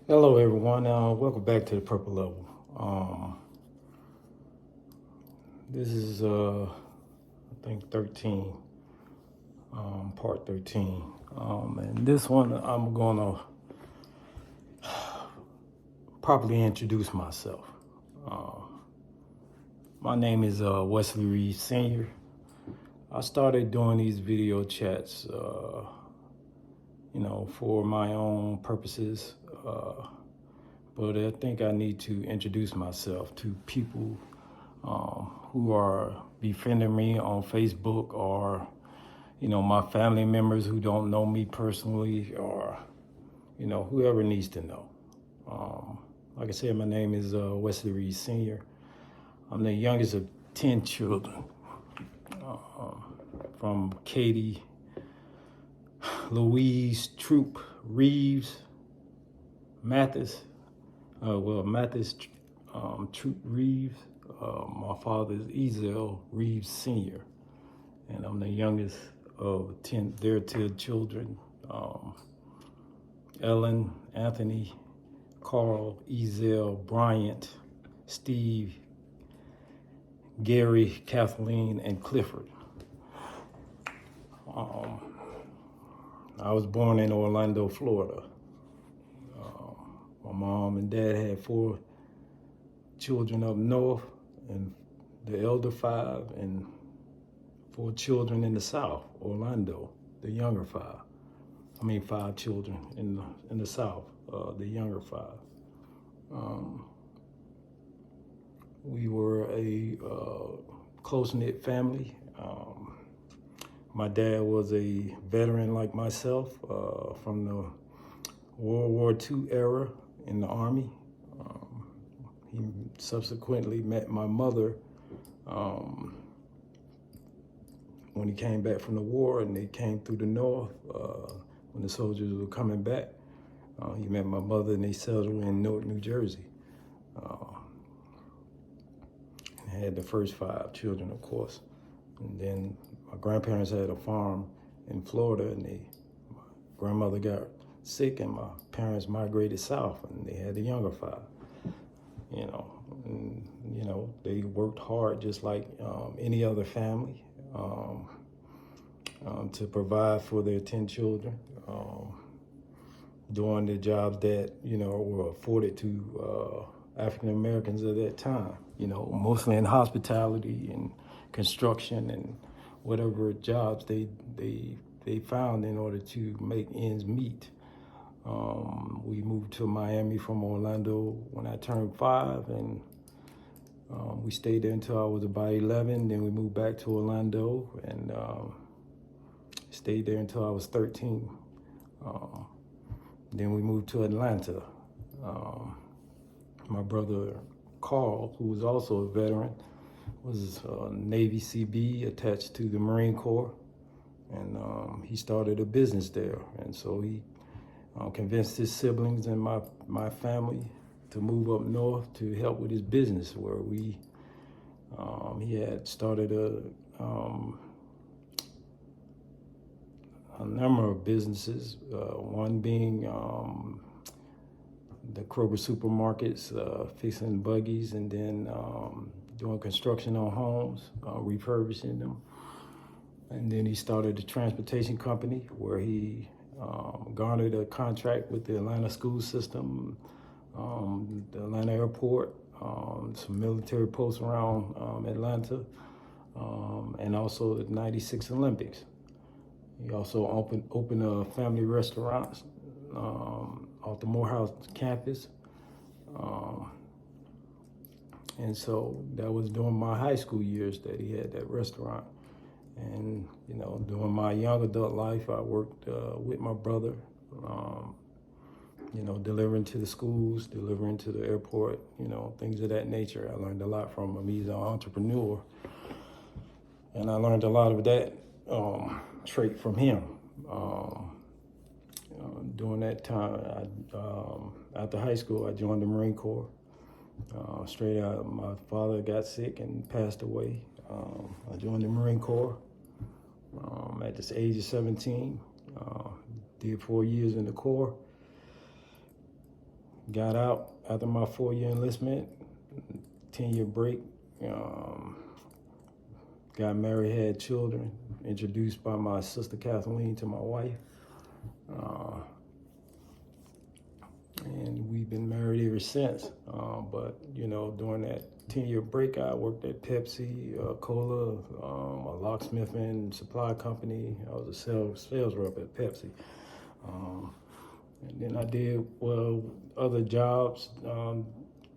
Hello, everyone. Welcome back to the Purple Level. This is, I think, 13, part 13. And this one, I'm going to properly introduce myself. My name is Wesley Reed Sr. I started doing these video chats, for my own purposes. But I think I need to introduce myself to people who are befriending me on Facebook, or my family members who don't know me personally, or whoever needs to know. Like I said, my name is Wesley Reed Sr. I'm the youngest of 10 children, from Katie, Louise, Troop, Reeves, Mathis. Mathis, Troop Reeves. My father is Ezel Reeves Sr., and I'm the youngest of their 10 children. Ellen, Anthony, Carl, Ezel, Bryant, Steve, Gary, Kathleen, and Clifford. I was born in Orlando, Florida. My mom and dad had 4 children up north, and the elder 5, and 4 children in the south, Orlando, the younger 5. 5 children in the south, the younger 5. We were a close-knit family. My dad was a veteran like myself, from the World War II era in the Army. He subsequently met my mother when he came back from the war, and they came through the north when the soldiers were coming back. He met my mother, and they settled in Newark, New Jersey. And had the first 5 children, of course. And then my grandparents had a farm in Florida, and my grandmother got sick, and my parents migrated south, and they had the younger 5. They worked hard just like any other family to provide for their 10 children, doing the jobs that, were afforded to African Americans at that time, mostly in hospitality and construction and whatever jobs they found in order to make ends meet. We moved to Miami from Orlando when I turned 5, and we stayed there until I was about 11. Then we moved back to Orlando, and stayed there until I was 13. Then we moved to Atlanta. My brother Carl, who was also a veteran, was Navy CB attached to the Marine Corps, and he started a business there. And so he convinced his siblings and my family to move up north to help with his business, where he had started a number of businesses, one being the Kroger supermarkets, fixing buggies, and then doing construction on homes, refurbishing them. And then he started a transportation company where he garnered a contract with the Atlanta school system, the Atlanta airport, some military posts around Atlanta, and also the '96 Olympics. He also opened family restaurants off the Morehouse campus. And so that was during my high school years that he had that restaurant. And, during my young adult life, I worked with my brother, delivering to the schools, delivering to the airport, things of that nature. I learned a lot from him. He's an entrepreneur. And I learned a lot of that trait from him. During that time, after high school, I joined the Marine Corps. Straight out, my father got sick and passed away. I joined the Marine Corps at the age of 17. Did 4 years in the Corps. got out after my 4-year enlistment, 10-year break. Got married, had children, introduced by my sister Kathleen to my wife. And we've been married ever since. But, during that 10-year break, I worked at Pepsi, Cola, a locksmith and supply company. I was a sales rep at Pepsi. And then I did other jobs,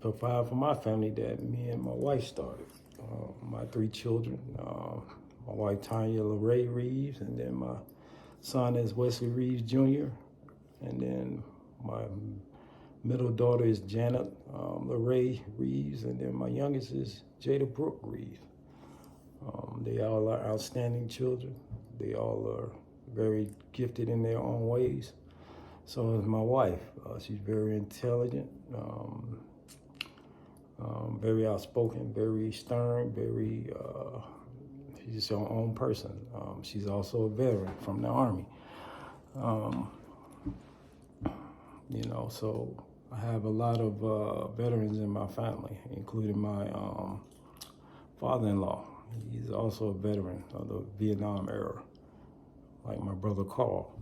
provide for my family that me and my wife started. My 3 children, my wife Tanya LaRae Reeves, and then my son is Wesley Reeves Jr., and then my middle daughter is Janet LaRae Reeves, and then my youngest is Jada Brooke Reeves. They all are outstanding children. They all are very gifted in their own ways. So is my wife. She's very intelligent, very outspoken, very stern, she's just her own person. She's also a veteran from the Army. So I have a lot of veterans in my family, including my father-in-law. He's also a veteran of the Vietnam era, like my brother Carl.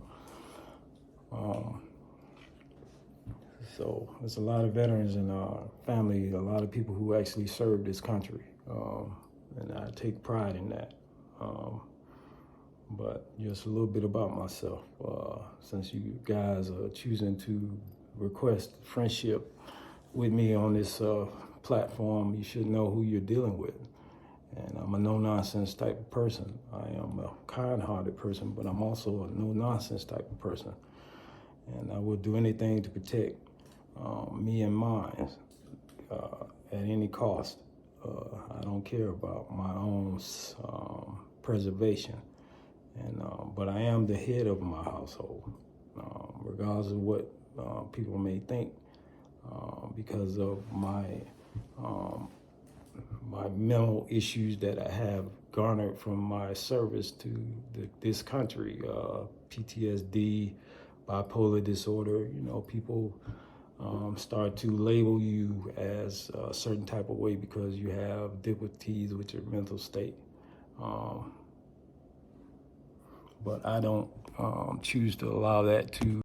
So there's a lot of veterans in our family, a lot of people who actually served this country, and I take pride in that. But just a little bit about myself, since you guys are choosing to request friendship with me on this platform, you should know who you're dealing with. And I'm a no-nonsense type of person. I am a kind-hearted person, but I'm also a no-nonsense type of person. And I will do anything to protect me and mine at any cost. I don't care about my own preservation. But I am the head of my household, regardless of what people may think, because of my mental issues that I have garnered from my service to this country, PTSD, bipolar disorder. People start to label you as a certain type of way because you have difficulties with your mental state. But I don't choose to allow that to